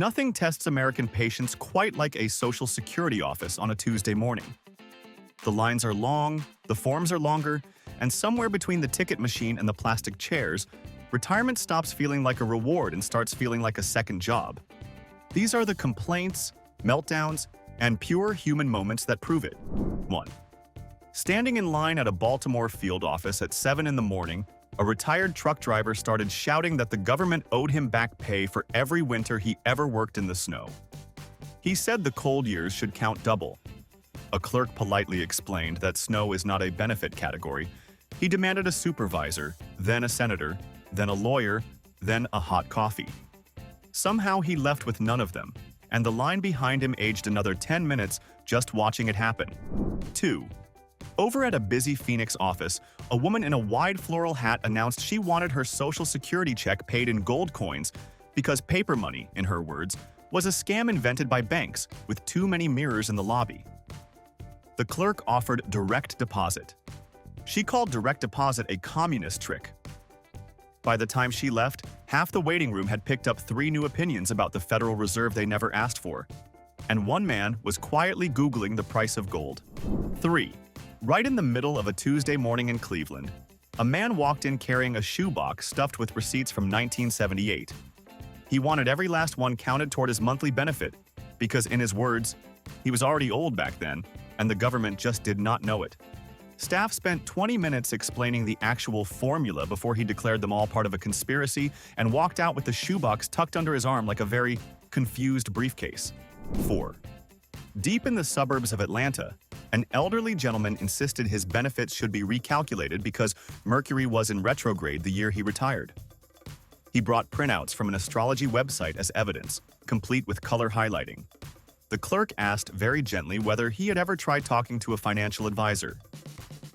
Nothing tests American patience quite like a Social Security office on a Tuesday morning. The lines are long, the forms are longer, and somewhere between the ticket machine and the plastic chairs, retirement stops feeling like a reward and starts feeling like a second job. These are the complaints, meltdowns, and pure human moments that prove it. 1. Standing in line at a Baltimore field office at 7 in the morning, a retired truck driver started shouting that the government owed him back pay for every winter he ever worked in the snow. He said the cold years should count double. A clerk politely explained that snow is not a benefit category. He demanded a supervisor, then a senator, then a lawyer, then a hot coffee. Somehow he left with none of them, and the line behind him aged another 10 minutes just watching it happen. 2. Over at a busy Phoenix office, a woman in a wide floral hat announced she wanted her Social Security check paid in gold coins because paper money, in her words, was a scam invented by banks with too many mirrors in the lobby. The clerk offered direct deposit. She called direct deposit a communist trick. By the time she left, half the waiting room had picked up 3 new opinions about the Federal Reserve they never asked for, and one man was quietly Googling the price of gold. 3. Right in the middle of a Tuesday morning in Cleveland, a man walked in carrying a shoebox stuffed with receipts from 1978. He wanted every last one counted toward his monthly benefit because, in his words, he was already old back then, and the government just did not know it. Staff spent 20 minutes explaining the actual formula before he declared them all part of a conspiracy and walked out with the shoebox tucked under his arm like a very confused briefcase. 4. Deep in the suburbs of Atlanta, an elderly gentleman insisted his benefits should be recalculated because Mercury was in retrograde the year he retired. He brought printouts from an astrology website as evidence, complete with color highlighting. The clerk asked very gently whether he had ever tried talking to a financial advisor.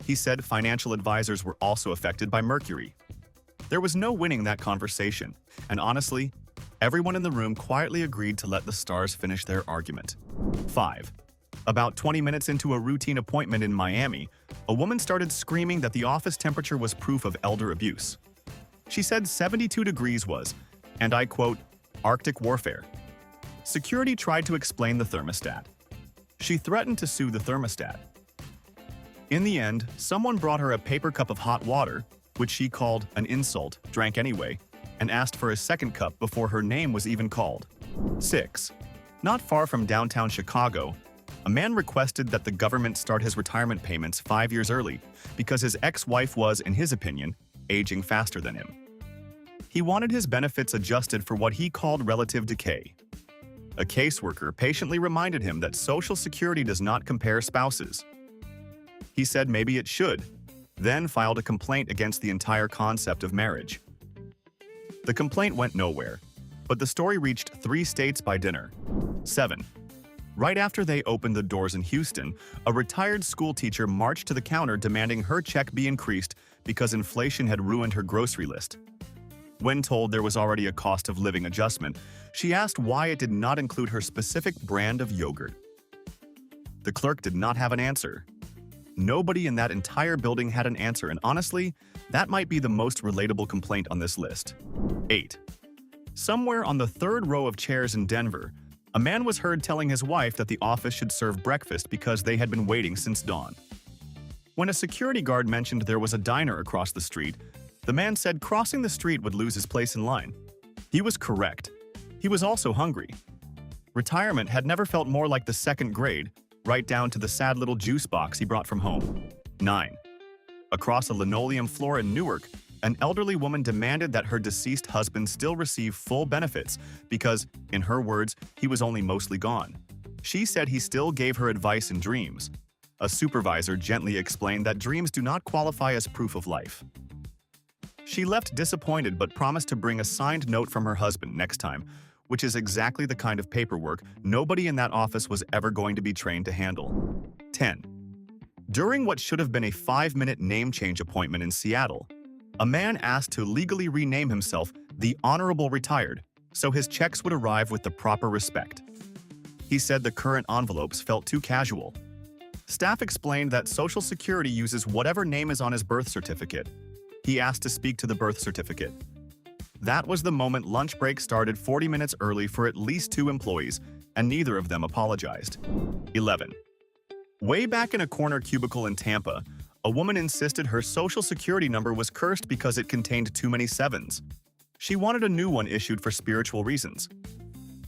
He said financial advisors were also affected by Mercury. There was no winning that conversation, and honestly, everyone in the room quietly agreed to let the stars finish their argument. 5. About 20 minutes into a routine appointment in Miami, a woman started screaming that the office temperature was proof of elder abuse. She said 72 degrees was, and I quote, Arctic warfare. Security tried to explain the thermostat. She threatened to sue the thermostat. In the end, someone brought her a paper cup of hot water, which she called an insult, drank anyway, and asked for a second cup before her name was even called. 6. Not far from downtown Chicago, a man requested that the government start his retirement payments 5 years early because his ex-wife was, in his opinion, aging faster than him. He wanted his benefits adjusted for what he called relative decay. A caseworker patiently reminded him that Social Security does not compare spouses. He said maybe it should, then filed a complaint against the entire concept of marriage. The complaint went nowhere, but the story reached 3 states by dinner. 7. Right after they opened the doors in Houston, a retired schoolteacher marched to the counter demanding her check be increased because inflation had ruined her grocery list. When told there was already a cost of living adjustment, she asked why it did not include her specific brand of yogurt. The clerk did not have an answer. Nobody in that entire building had an answer, and honestly, that might be the most relatable complaint on this list. 8. Somewhere on the 3rd row of chairs in Denver, a man was heard telling his wife that the office should serve breakfast because they had been waiting since dawn. When a security guard mentioned there was a diner across the street, the man said crossing the street would lose his place in line. He was correct. He was also hungry. Retirement had never felt more like the 2nd grade, right down to the sad little juice box he brought from home. 9. Across a linoleum floor in Newark, an elderly woman demanded that her deceased husband still receive full benefits because, in her words, he was only mostly gone. She said he still gave her advice in dreams. A supervisor gently explained that dreams do not qualify as proof of life. She left disappointed but promised to bring a signed note from her husband next time, which is exactly the kind of paperwork nobody in that office was ever going to be trained to handle. 10. During what should have been a 5-minute name change appointment in Seattle, a man asked to legally rename himself the Honorable Retired so his checks would arrive with the proper respect. He said the current envelopes felt too casual. Staff explained that Social Security uses whatever name is on his birth certificate. He asked to speak to the birth certificate. That was the moment lunch break started 40 minutes early for at least 2 employees, and neither of them apologized. 11. Way back in a corner cubicle in Tampa, a woman insisted her social security number was cursed because it contained too many sevens. She wanted a new one issued for spiritual reasons.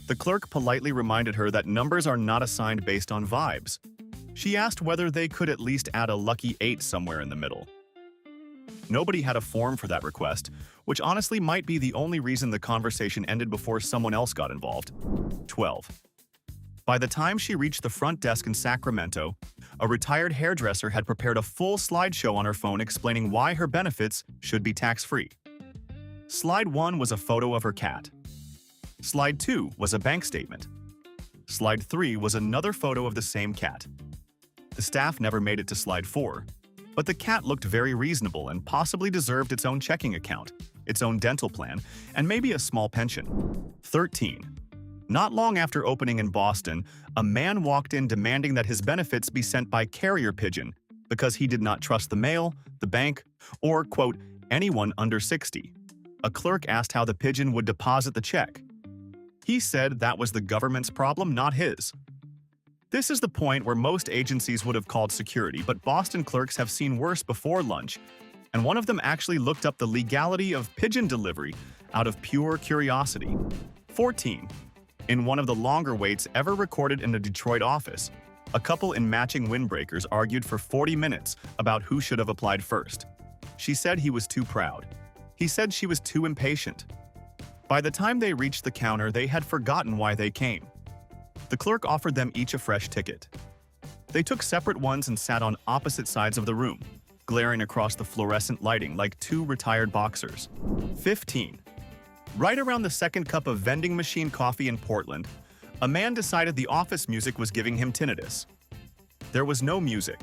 The clerk politely reminded her that numbers are not assigned based on vibes. She asked whether they could at least add a lucky 8 somewhere in the middle. Nobody had a form for that request, which honestly might be the only reason the conversation ended before someone else got involved. 12. By the time she reached the front desk in Sacramento, a retired hairdresser had prepared a full slideshow on her phone explaining why her benefits should be tax-free. Slide 1 was a photo of her cat. Slide 2 was a bank statement. Slide 3 was another photo of the same cat. The staff never made it to slide 4, but the cat looked very reasonable and possibly deserved its own checking account, its own dental plan, and maybe a small pension. 13. Not long after opening in Boston, a man walked in demanding that his benefits be sent by carrier pigeon because he did not trust the mail, the bank, or, quote, anyone under 60. A clerk asked how the pigeon would deposit the check. He said that was the government's problem, not his. This is the point where most agencies would have called security, but Boston clerks have seen worse before lunch, and one of them actually looked up the legality of pigeon delivery out of pure curiosity. 14. In one of the longer waits ever recorded in a Detroit office, a couple in matching windbreakers argued for 40 minutes about who should have applied first. She said he was too proud. He said she was too impatient. By the time they reached the counter, they had forgotten why they came. The clerk offered them each a fresh ticket. They took separate ones and sat on opposite sides of the room, glaring across the fluorescent lighting like two retired boxers. 15. Right around the second cup of vending machine coffee in Portland, a man decided the office music was giving him tinnitus. There was no music.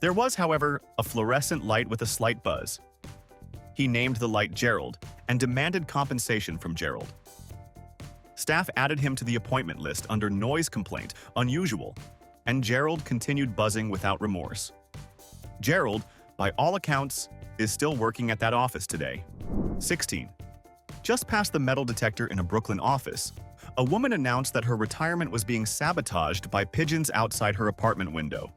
There was, however, a fluorescent light with a slight buzz. He named the light Gerald and demanded compensation from Gerald. Staff added him to the appointment list under noise complaint, unusual, and Gerald continued buzzing without remorse. Gerald, by all accounts, is still working at that office today. 16. Just past the metal detector in a Brooklyn office, a woman announced that her retirement was being sabotaged by pigeons outside her apartment window.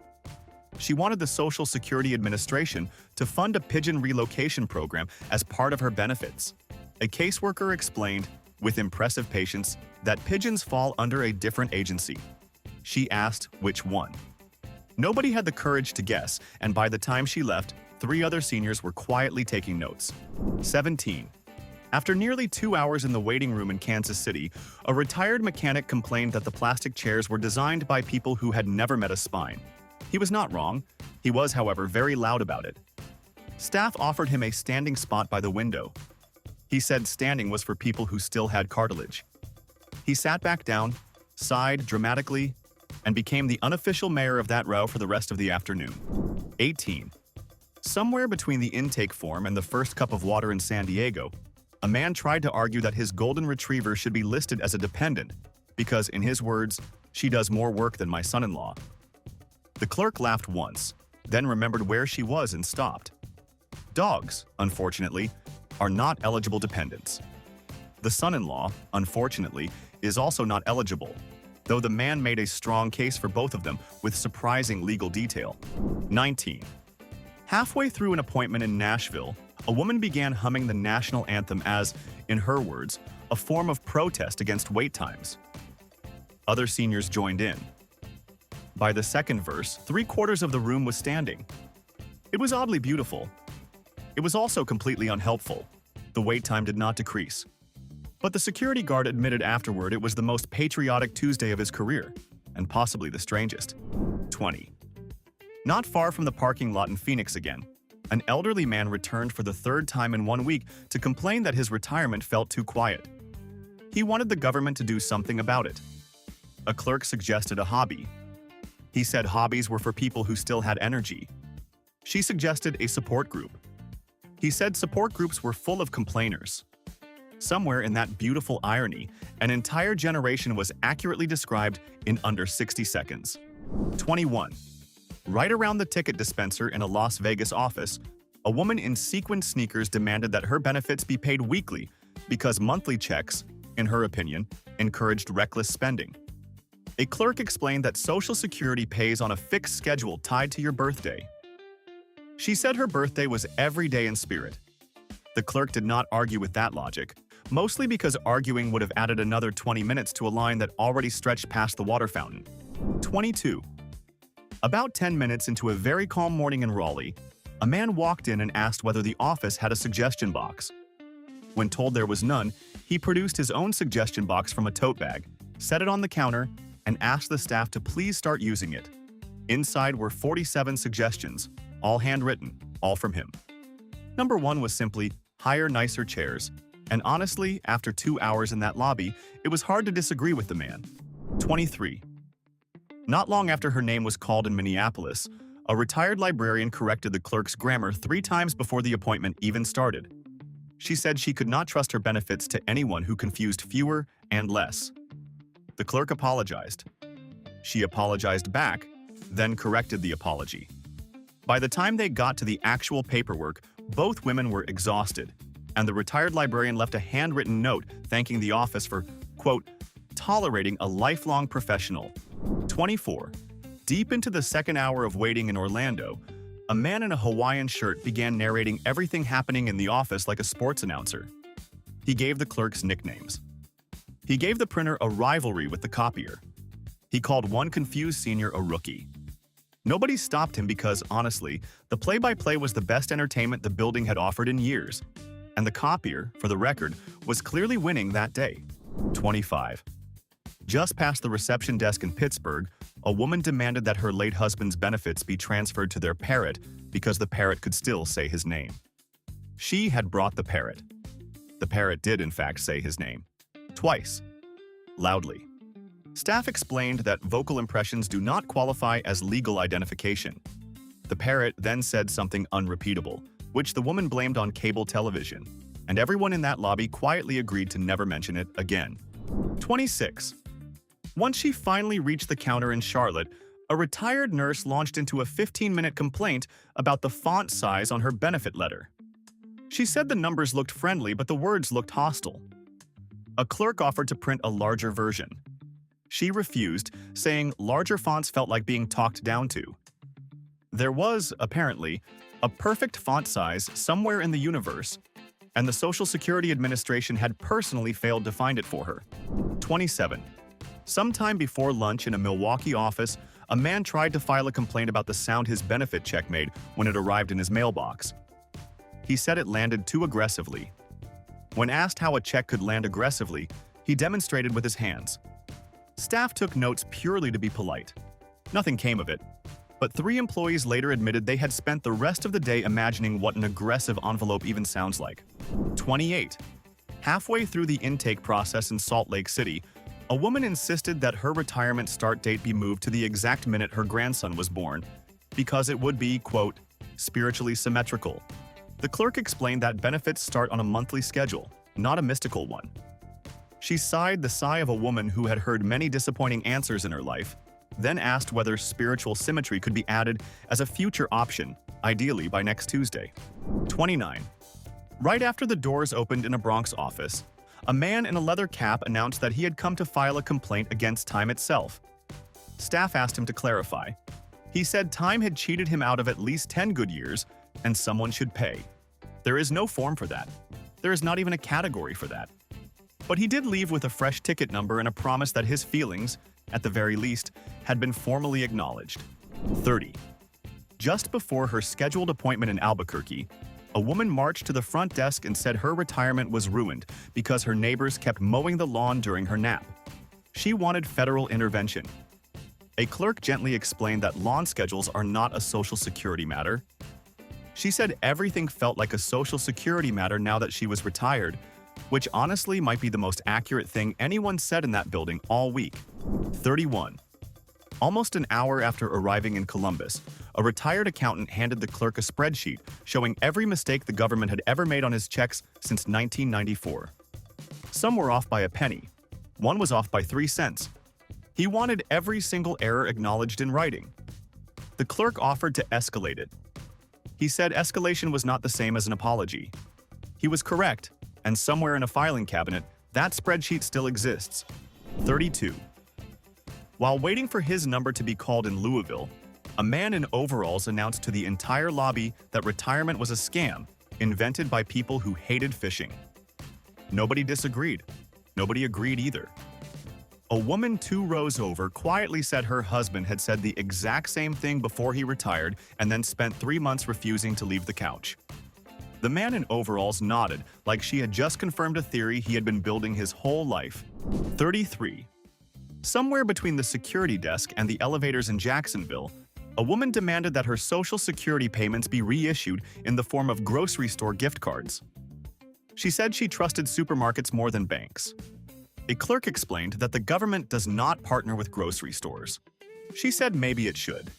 She wanted the Social Security Administration to fund a pigeon relocation program as part of her benefits. A caseworker explained, with impressive patience, that pigeons fall under a different agency. She asked which one. Nobody had the courage to guess, and by the time she left, 3 other seniors were quietly taking notes. 17. After nearly 2 hours in the waiting room in Kansas City, a retired mechanic complained that the plastic chairs were designed by people who had never met a spine. He was not wrong. He was, however, very loud about it. Staff offered him a standing spot by the window. He said standing was for people who still had cartilage. He sat back down, sighed dramatically, and became the unofficial mayor of that row for the rest of the afternoon. 18. Somewhere between the intake form and the first cup of water in San Diego, a man tried to argue that his golden retriever should be listed as a dependent because, in his words, she does more work than my son-in-law. The clerk laughed once, then remembered where she was and stopped. Dogs, unfortunately, are not eligible dependents. The son-in-law, unfortunately, is also not eligible, though the man made a strong case for both of them with surprising legal detail. 19. Halfway through an appointment in Nashville, a woman began humming the national anthem as, in her words, a form of protest against wait times. Other seniors joined in. By the second verse, 3/4 of the room was standing. It was oddly beautiful. It was also completely unhelpful. The wait time did not decrease. But the security guard admitted afterward it was the most patriotic Tuesday of his career, and possibly the strangest. 20. Not far from the parking lot in Phoenix again, an elderly man returned for the 3rd time in 1 week to complain that his retirement felt too quiet. He wanted the government to do something about it. A clerk suggested a hobby. He said hobbies were for people who still had energy. She suggested a support group. He said support groups were full of complainers. Somewhere in that beautiful irony, an entire generation was accurately described in under 60 seconds. 21. Right around the ticket dispenser in a Las Vegas office, a woman in sequined sneakers demanded that her benefits be paid weekly because monthly checks, in her opinion, encouraged reckless spending. A clerk explained that Social Security pays on a fixed schedule tied to your birthday. She said her birthday was every day in spirit. The clerk did not argue with that logic, mostly because arguing would have added another 20 minutes to a line that already stretched past the water fountain. 22. About 10 minutes into a very calm morning in Raleigh, a man walked in and asked whether the office had a suggestion box. When told there was none, he produced his own suggestion box from a tote bag, set it on the counter, and asked the staff to please start using it. Inside were 47 suggestions, all handwritten, all from him. Number 1 was simply, hire nicer chairs. And honestly, after 2 hours in that lobby, it was hard to disagree with the man. 23. Not long after her name was called in Minneapolis, a retired librarian corrected the clerk's grammar 3 times before the appointment even started. She said she could not trust her benefits to anyone who confused fewer and less. The clerk apologized. She apologized back, then corrected the apology. By the time they got to the actual paperwork, both women were exhausted, and the retired librarian left a handwritten note thanking the office for, quote, tolerating a lifelong professional. 24. Deep into the second hour of waiting in Orlando, a man in a Hawaiian shirt began narrating everything happening in the office like a sports announcer. He gave the clerks nicknames. He gave the printer a rivalry with the copier. He called one confused senior a rookie. Nobody stopped him because, honestly, the play-by-play was the best entertainment the building had offered in years. And the copier, for the record, was clearly winning that day. 25. Just past the reception desk in Pittsburgh, a woman demanded that her late husband's benefits be transferred to their parrot because the parrot could still say his name. She had brought the parrot. The parrot did, in fact, say his name. Twice. Loudly. Staff explained that vocal impressions do not qualify as legal identification. The parrot then said something unrepeatable, which the woman blamed on cable television, and everyone in that lobby quietly agreed to never mention it again. 26. Once she finally reached the counter in Charlotte, a retired nurse launched into a 15-minute complaint about the font size on her benefit letter. She said the numbers looked friendly, but the words looked hostile. A clerk offered to print a larger version. She refused, saying larger fonts felt like being talked down to. There was, apparently, a perfect font size somewhere in the universe, and the Social Security Administration had personally failed to find it for her. 27. Sometime before lunch in a Milwaukee office, a man tried to file a complaint about the sound his benefit check made when it arrived in his mailbox. He said it landed too aggressively. When asked how a check could land aggressively, he demonstrated with his hands. Staff took notes purely to be polite. Nothing came of it, but 3 employees later admitted they had spent the rest of the day imagining what an aggressive envelope even sounds like. 28. Halfway through the intake process in Salt Lake City, a woman insisted that her retirement start date be moved to the exact minute her grandson was born, because it would be, quote, spiritually symmetrical. The clerk explained that benefits start on a monthly schedule, not a mystical one. She sighed the sigh of a woman who had heard many disappointing answers in her life, then asked whether spiritual symmetry could be added as a future option, ideally by next Tuesday. 29. Right after the doors opened in a Bronx office, a man in a leather cap announced that he had come to file a complaint against Time itself. Staff asked him to clarify. He said Time had cheated him out of at least 10 good years, and someone should pay. There is no form for that. There is not even a category for that. But he did leave with a fresh ticket number and a promise that his feelings, at the very least, had been formally acknowledged. 30. Just before her scheduled appointment in Albuquerque, a woman marched to the front desk and said her retirement was ruined because her neighbors kept mowing the lawn during her nap. She wanted federal intervention. A clerk gently explained that lawn schedules are not a Social Security matter. She said everything felt like a Social Security matter now that she was retired, which honestly might be the most accurate thing anyone said in that building all week. 31. Almost an hour after arriving in Columbus, a retired accountant handed the clerk a spreadsheet showing every mistake the government had ever made on his checks since 1994. Some were off by a penny. One was off by 3 cents. He wanted every single error acknowledged in writing. The clerk offered to escalate it. He said escalation was not the same as an apology. He was correct, And somewhere in a filing cabinet, that spreadsheet still exists. 32. While waiting for his number to be called in Louisville, a man in overalls announced to the entire lobby that retirement was a scam invented by people who hated fishing. Nobody disagreed. Nobody agreed either. A woman 2 rows over quietly said her husband had said the exact same thing before he retired and then spent 3 months refusing to leave the couch. The man in overalls nodded like she had just confirmed a theory he had been building his whole life. 33. Somewhere between the security desk and the elevators in Jacksonville, a woman demanded that her Social Security payments be reissued in the form of grocery store gift cards. She said she trusted supermarkets more than banks. A clerk explained that the government does not partner with grocery stores. She said maybe it should.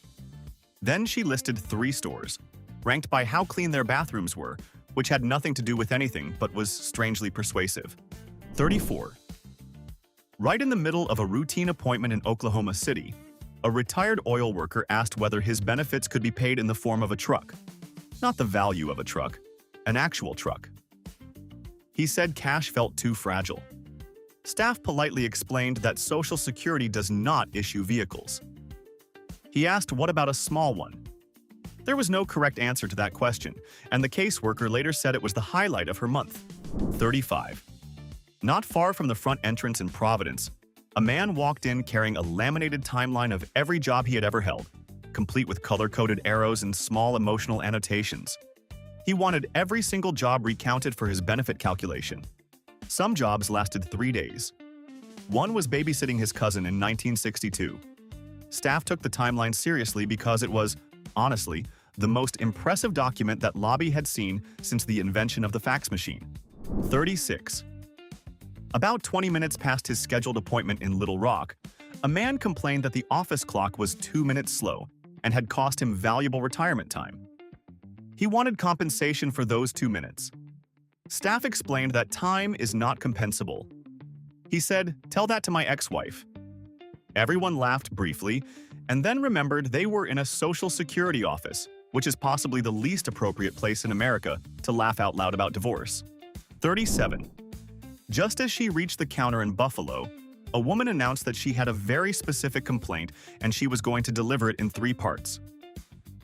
Then she listed 3 stores, ranked by how clean their bathrooms were, which had nothing to do with anything but was strangely persuasive. 34. Right in the middle of a routine appointment in Oklahoma City, a retired oil worker asked whether his benefits could be paid in the form of a truck. Not the value of a truck, an actual truck. He said cash felt too fragile. Staff politely explained that Social Security does not issue vehicles. He asked what about a small one. There was no correct answer to that question, and the caseworker later said it was the highlight of her month. 35. Not far from the front entrance in Providence, a man walked in carrying a laminated timeline of every job he had ever held, complete with color-coded arrows and small emotional annotations. He wanted every single job recounted for his benefit calculation. Some jobs lasted 3 days. One was babysitting his cousin in 1962. Staff took the timeline seriously because it was, honestly, the most impressive document that lobby had seen since the invention of the fax machine. 36. About 20 minutes past his scheduled appointment in Little Rock, a man complained that the office clock was 2 minutes slow and had cost him valuable retirement time. He wanted compensation for those 2 minutes. Staff explained that time is not compensable. He said, "Tell that to my ex-wife." Everyone laughed briefly and then remembered they were in a Social Security office, which is possibly the least appropriate place in America to laugh out loud about divorce. 37. Just as she reached the counter in Buffalo, a woman announced that she had a very specific complaint and she was going to deliver it in 3 parts.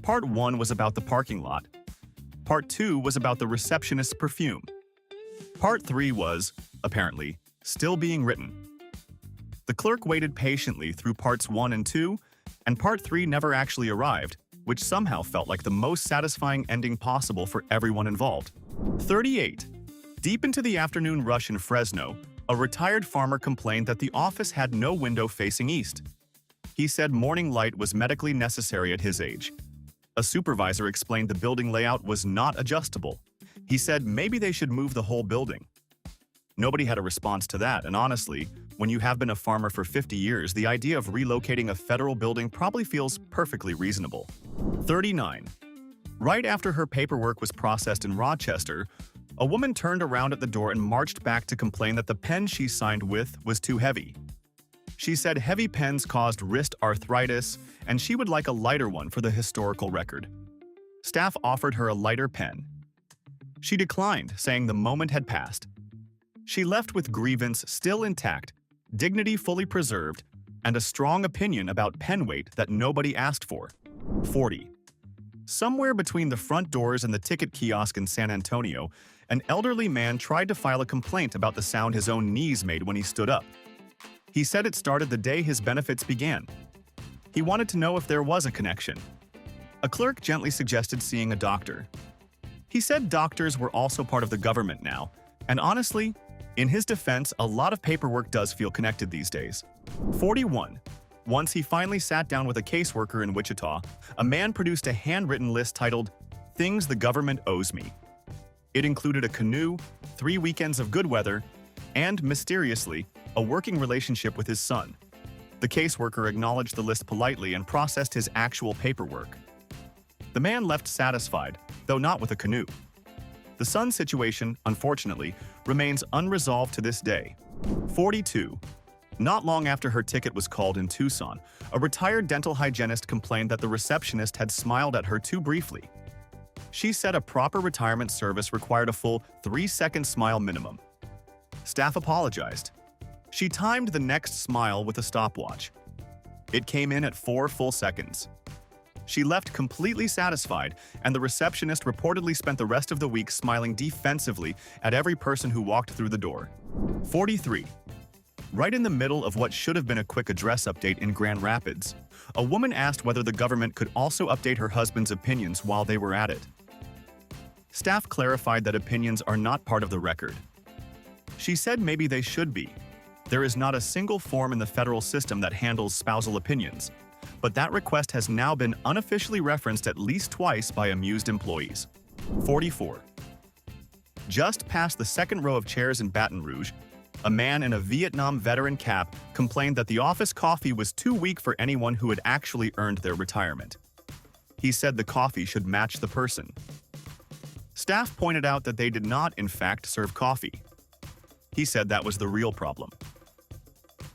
Part 1 was about the parking lot. Part 2 was about the receptionist's perfume. Part 3 was, apparently, still being written. The clerk waited patiently through parts 1 and 2, and part 3 never actually arrived, which somehow felt like the most satisfying ending possible for everyone involved. 38. Deep into the afternoon rush in Fresno, a retired farmer complained that the office had no window facing east. He said morning light was medically necessary at his age. A supervisor explained the building layout was not adjustable. He said maybe they should move the whole building. Nobody had a response to that, and honestly, when you have been a farmer for 50 years, the idea of relocating a federal building probably feels perfectly reasonable. 39. Right after her paperwork was processed in Rochester, a woman turned around at the door and marched back to complain that the pen she signed with was too heavy. She said heavy pens caused wrist arthritis, and she would like a lighter one for the historical record. Staff offered her a lighter pen. She declined, saying the moment had passed. She left with grievance still intact, dignity fully preserved, and a strong opinion about pen weight that nobody asked for. 40. Somewhere between the front doors and the ticket kiosk in San Antonio, an elderly man tried to file a complaint about the sound his own knees made when he stood up. He said it started the day his benefits began. He wanted to know if there was a connection. A clerk gently suggested seeing a doctor. He said doctors were also part of the government now, and honestly, in his defense, a lot of paperwork does feel connected these days. 41. Once he finally sat down with a caseworker in Wichita, a man produced a handwritten list titled, "Things the Government Owes Me." It included a canoe, 3 weekends of good weather, and, mysteriously, a working relationship with his son. The caseworker acknowledged the list politely and processed his actual paperwork. The man left satisfied, though not with a canoe. The son's situation, unfortunately, remains unresolved to this day. 42. Not long after her ticket was called in Tucson, a retired dental hygienist complained that the receptionist had smiled at her too briefly. She said a proper retirement service required a full 3-second smile minimum. Staff apologized. She timed the next smile with a stopwatch. It came in at 4 full seconds. She left completely satisfied, and the receptionist reportedly spent the rest of the week smiling defensively at every person who walked through the door. 43. Right in the middle of what should have been a quick address update in Grand Rapids, a woman asked whether the government could also update her husband's opinions while they were at it. Staff clarified that opinions are not part of the record. She said maybe they should be. There is not a single form in the federal system that handles spousal opinions, but that request has now been unofficially referenced at least twice by amused employees. 44. Just past the second row of chairs in Baton Rouge, a man in a Vietnam veteran cap complained that the office coffee was too weak for anyone who had actually earned their retirement. He said the coffee should match the person. Staff pointed out that they did not, in fact, serve coffee. He said that was the real problem.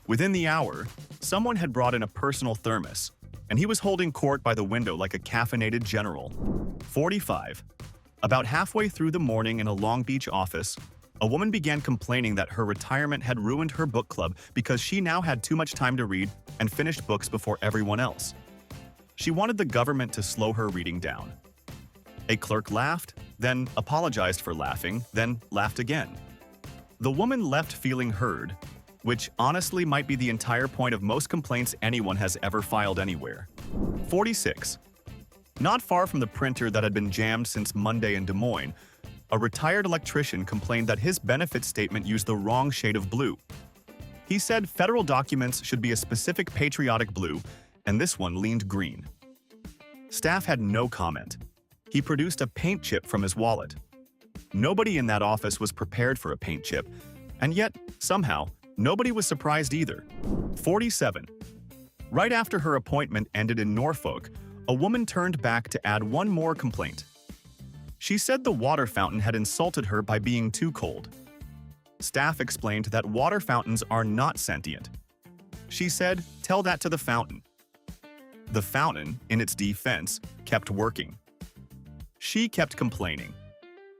Within the hour, someone had brought in a personal thermos, and he was holding court by the window like a caffeinated general. 45. About halfway through the morning in a Long Beach office, a woman began complaining that her retirement had ruined her book club because she now had too much time to read and finished books before everyone else. She wanted the government to slow her reading down. A clerk laughed, then apologized for laughing, then laughed again. The woman left feeling heard, which honestly might be the entire point of most complaints anyone has ever filed anywhere. 46. Not far from the printer that had been jammed since Monday in Des Moines, a retired electrician complained that his benefit statement used the wrong shade of blue. He said federal documents should be a specific patriotic blue, and this one leaned green. Staff had no comment. He produced a paint chip from his wallet. Nobody in that office was prepared for a paint chip, and yet, somehow, nobody was surprised either. 47. Right after her appointment ended in Norfolk, a woman turned back to add one more complaint. She said the water fountain had insulted her by being too cold. Staff explained that water fountains are not sentient. She said, "Tell that to the fountain." The fountain, in its defense, kept working. She kept complaining.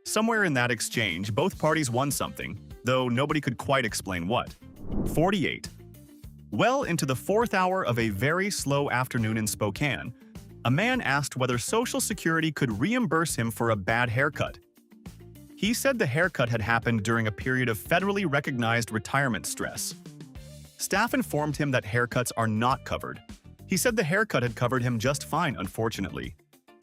Somewhere in that exchange, both parties won something, though nobody could quite explain what. 48. Well into the 4th hour of a very slow afternoon in Spokane, a man asked whether Social Security could reimburse him for a bad haircut. He said the haircut had happened during a period of federally recognized retirement stress. Staff informed him that haircuts are not covered. He said the haircut had covered him just fine, unfortunately.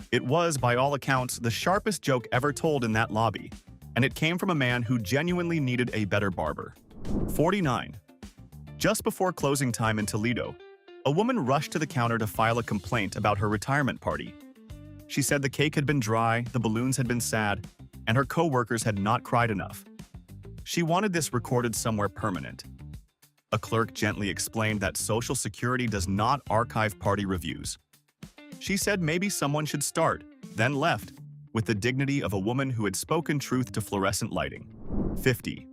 It was, by all accounts, the sharpest joke ever told in that lobby, and it came from a man who genuinely needed a better barber. 49. Just before closing time in Toledo, a woman rushed to the counter to file a complaint about her retirement party. She said the cake had been dry, the balloons had been sad, and her co-workers had not cried enough. She wanted this recorded somewhere permanent. A clerk gently explained that Social Security does not archive party reviews. She said maybe someone should start, then left, with the dignity of a woman who had spoken truth to fluorescent lighting. 50.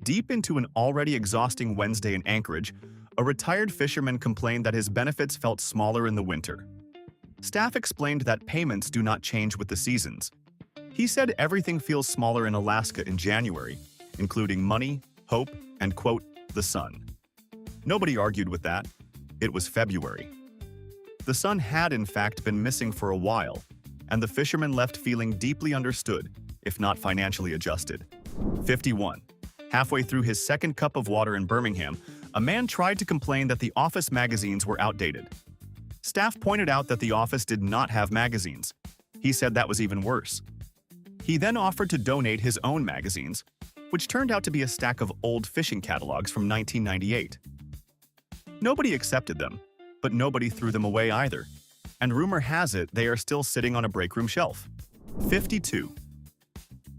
Deep into an already exhausting Wednesday in Anchorage, a retired fisherman complained that his benefits felt smaller in the winter. Staff explained that payments do not change with the seasons. He said everything feels smaller in Alaska in January, including money, hope, and, quote, the sun. Nobody argued with that. It was February. The sun had, in fact, been missing for a while, and the fisherman left feeling deeply understood, if not financially adjusted. 51. Halfway through his second cup of water in Birmingham, a man tried to complain that the office magazines were outdated. Staff pointed out that the office did not have magazines. He said that was even worse. He then offered to donate his own magazines, which turned out to be a stack of old fishing catalogs from 1998. Nobody accepted them, but nobody threw them away either, and rumor has it they are still sitting on a break room shelf. 52.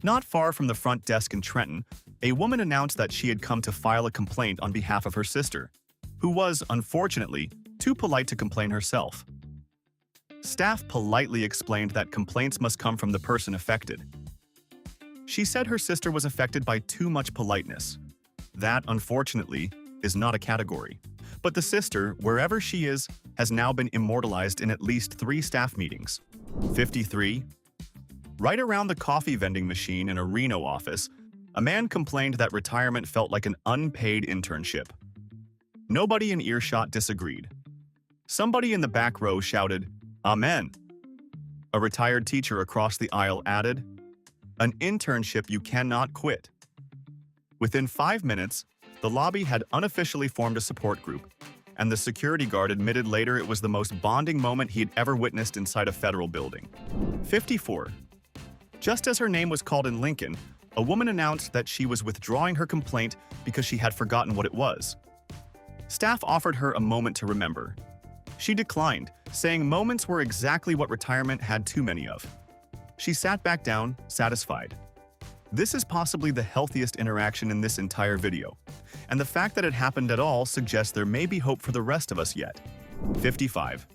Not far from the front desk in Trenton, a woman announced that she had come to file a complaint on behalf of her sister, who was, unfortunately, too polite to complain herself. Staff politely explained that complaints must come from the person affected. She said her sister was affected by too much politeness. That, unfortunately, is not a category. But the sister, wherever she is, has now been immortalized in at least 3 staff meetings. 53. Right around the coffee vending machine in a Reno office, a man complained that retirement felt like an unpaid internship. Nobody in earshot disagreed. Somebody in the back row shouted, "Amen." A retired teacher across the aisle added, "An internship you cannot quit." Within 5 minutes, the lobby had unofficially formed a support group, and the security guard admitted later it was the most bonding moment he'd ever witnessed inside a federal building. 54. Just as her name was called in Lincoln, a woman announced that she was withdrawing her complaint because she had forgotten what it was. Staff offered her a moment to remember. She declined, saying moments were exactly what retirement had too many of. She sat back down, satisfied. This is possibly the healthiest interaction in this entire video, and the fact that it happened at all suggests there may be hope for the rest of us yet. 55.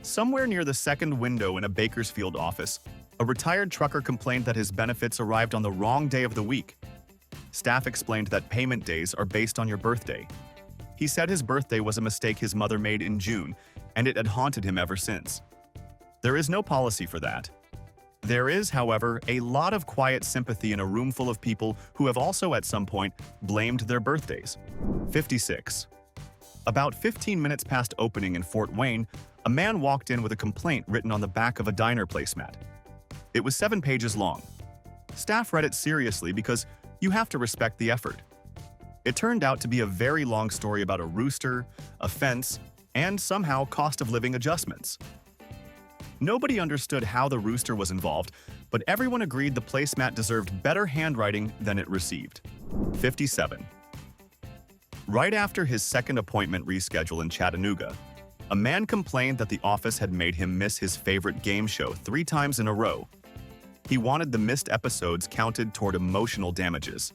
Somewhere near the second window in a Bakersfield office, a retired trucker complained that his benefits arrived on the wrong day of the week. Staff explained that payment days are based on your birthday. He said his birthday was a mistake his mother made in June, and it had haunted him ever since. There is no policy for that. There is, however, a lot of quiet sympathy in a room full of people who have also at some point blamed their birthdays. 56. About 15 minutes past opening in Fort Wayne, a man walked in with a complaint written on the back of a diner placemat. It was 7 pages long. Staff read it seriously because you have to respect the effort. It turned out to be a very long story about a rooster, a fence, and somehow cost of living adjustments. Nobody understood how the rooster was involved, but everyone agreed the placemat deserved better handwriting than it received. 57. Right after his second appointment reschedule in Chattanooga, a man complained that the office had made him miss his favorite game show 3 times in a row. He wanted the missed episodes counted toward emotional damages.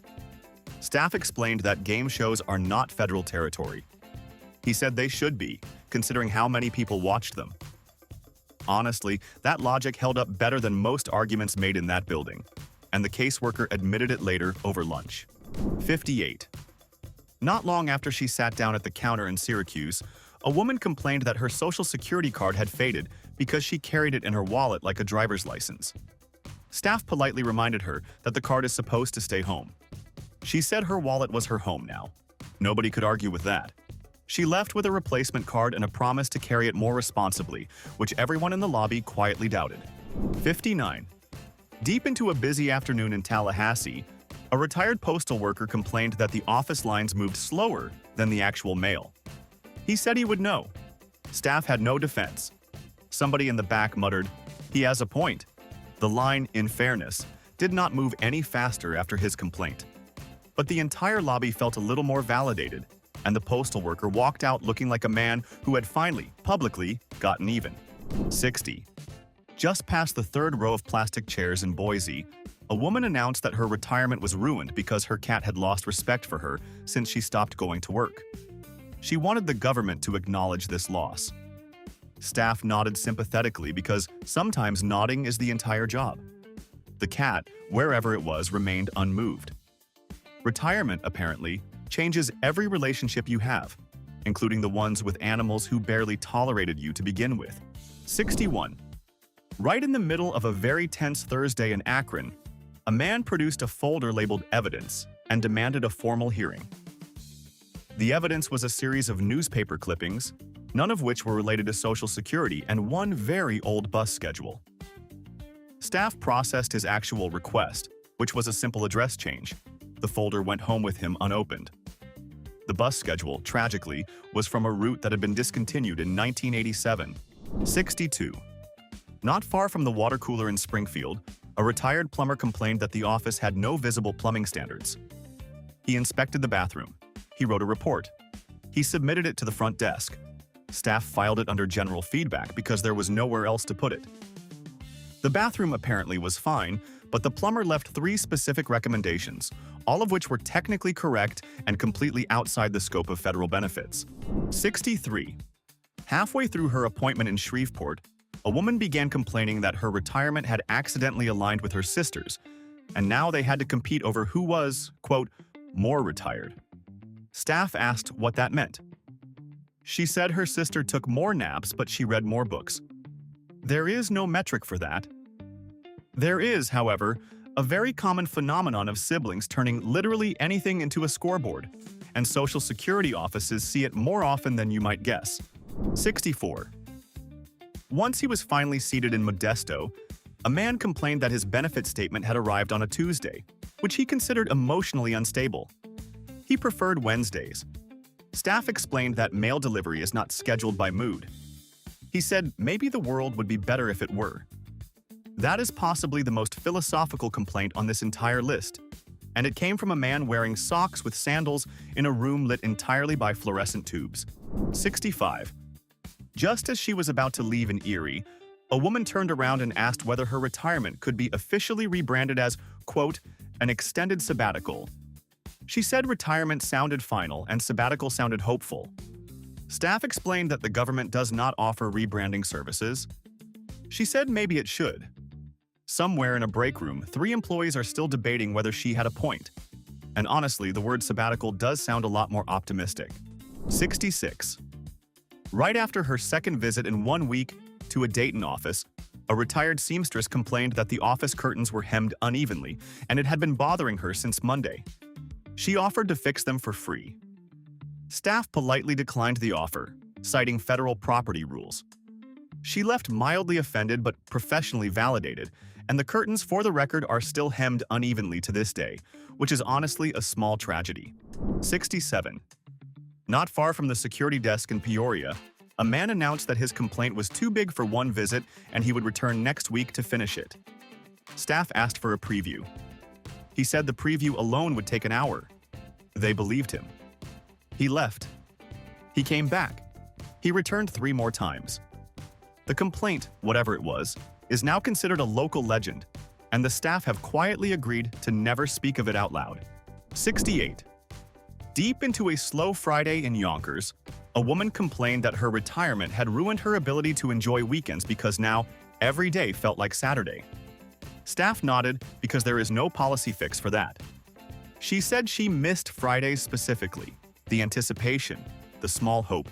Staff explained that game shows are not federal territory. He said they should be, considering how many people watched them. Honestly, that logic held up better than most arguments made in that building, and the caseworker admitted it later over lunch. 58. Not long after she sat down at the counter in Syracuse, a woman complained that her Social Security card had faded because she carried it in her wallet like a driver's license. Staff politely reminded her that the card is supposed to stay home. She said her wallet was her home now. Nobody could argue with that. She left with a replacement card and a promise to carry it more responsibly, which everyone in the lobby quietly doubted. 59. Deep into a busy afternoon in Tallahassee, a retired postal worker complained that the office lines moved slower than the actual mail. He said he would know. Staff had no defense. Somebody in the back muttered, "He has a point." The line, in fairness, did not move any faster after his complaint. But the entire lobby felt a little more validated, and the postal worker walked out looking like a man who had finally, publicly, gotten even. 60. Just past the third row of plastic chairs in Boise, a woman announced that her retirement was ruined because her cat had lost respect for her since she stopped going to work. She wanted the government to acknowledge this loss. Staff nodded sympathetically because sometimes nodding is the entire job. The cat, wherever it was, remained unmoved. Retirement, apparently, changes every relationship you have, including the ones with animals who barely tolerated you to begin with. 61. Right in the middle of a very tense Thursday in Akron, a man produced a folder labeled evidence and demanded a formal hearing. The evidence was a series of newspaper clippings, none of which were related to Social Security, and one very old bus schedule. Staff processed his actual request, which was a simple address change. The folder went home with him unopened. The bus schedule, tragically, was from a route that had been discontinued in 1987. 62. Not far from the water cooler in Springfield, a retired plumber complained that the office had no visible plumbing standards. He inspected the bathroom. He wrote a report. He submitted it to the front desk. Staff filed it under general feedback because there was nowhere else to put it. The bathroom apparently was fine, but the plumber left 3 specific recommendations, all of which were technically correct and completely outside the scope of federal benefits. 63. Halfway through her appointment in Shreveport, a woman began complaining that her retirement had accidentally aligned with her sister's, and now they had to compete over who was, quote, more retired. Staff asked what that meant. She said her sister took more naps, but she read more books. There is no metric for that. There is, however, a very common phenomenon of siblings turning literally anything into a scoreboard, and Social Security offices see it more often than you might guess. 64. Once he was finally seated in Modesto, a man complained that his benefit statement had arrived on a Tuesday, which he considered emotionally unstable. He preferred Wednesdays. Staff explained that mail delivery is not scheduled by mood. He said maybe the world would be better if it were. That is possibly the most philosophical complaint on this entire list, and it came from a man wearing socks with sandals in a room lit entirely by fluorescent tubes. 65. Just as she was about to leave in Erie, a woman turned around and asked whether her retirement could be officially rebranded as, quote, an extended sabbatical. She said retirement sounded final and sabbatical sounded hopeful. Staff explained that the government does not offer rebranding services. She said maybe it should. Somewhere in a break room, 3 employees are still debating whether she had a point. And honestly, the word sabbatical does sound a lot more optimistic. 66. Right after her second visit in 1 week to a Dayton office, a retired seamstress complained that the office curtains were hemmed unevenly, and it had been bothering her since Monday. She offered to fix them for free. Staff politely declined the offer, citing federal property rules. She left mildly offended but professionally validated, and the curtains, for the record, are still hemmed unevenly to this day, which is honestly a small tragedy. 67. Not far from the security desk in Peoria, a man announced that his complaint was too big for one visit and he would return next week to finish it. Staff asked for a preview. He said the preview alone would take an hour. They believed him. He left. He came back. He returned 3 more times. The complaint, whatever it was, is now considered a local legend, and the staff have quietly agreed to never speak of it out loud. 68. Deep into a slow Friday in Yonkers, a woman complained that her retirement had ruined her ability to enjoy weekends because now every day felt like Saturday. Staff nodded because there is no policy fix for that. She said she missed Fridays specifically, the anticipation, the small hope.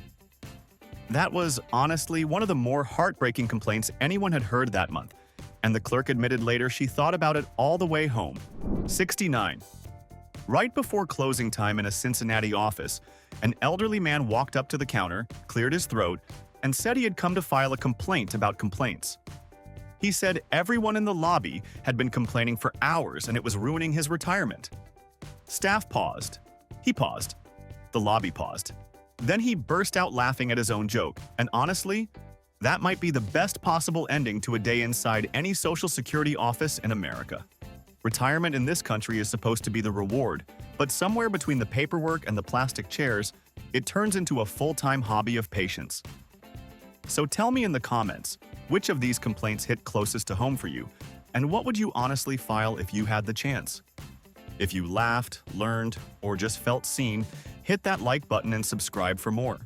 That was, honestly, one of the more heartbreaking complaints anyone had heard that month, and the clerk admitted later she thought about it all the way home. 69. Right before closing time in a Cincinnati office, an elderly man walked up to the counter, cleared his throat, and said he had come to file a complaint about complaints. He said everyone in the lobby had been complaining for hours and it was ruining his retirement. Staff paused. He paused. The lobby paused. Then he burst out laughing at his own joke, and honestly, that might be the best possible ending to a day inside any Social Security office in America. Retirement in this country is supposed to be the reward, but somewhere between the paperwork and the plastic chairs, it turns into a full-time hobby of patience. So tell me in the comments, which of these complaints hit closest to home for you, and what would you honestly file if you had the chance? If you laughed, learned, or just felt seen, hit that like button and subscribe for more.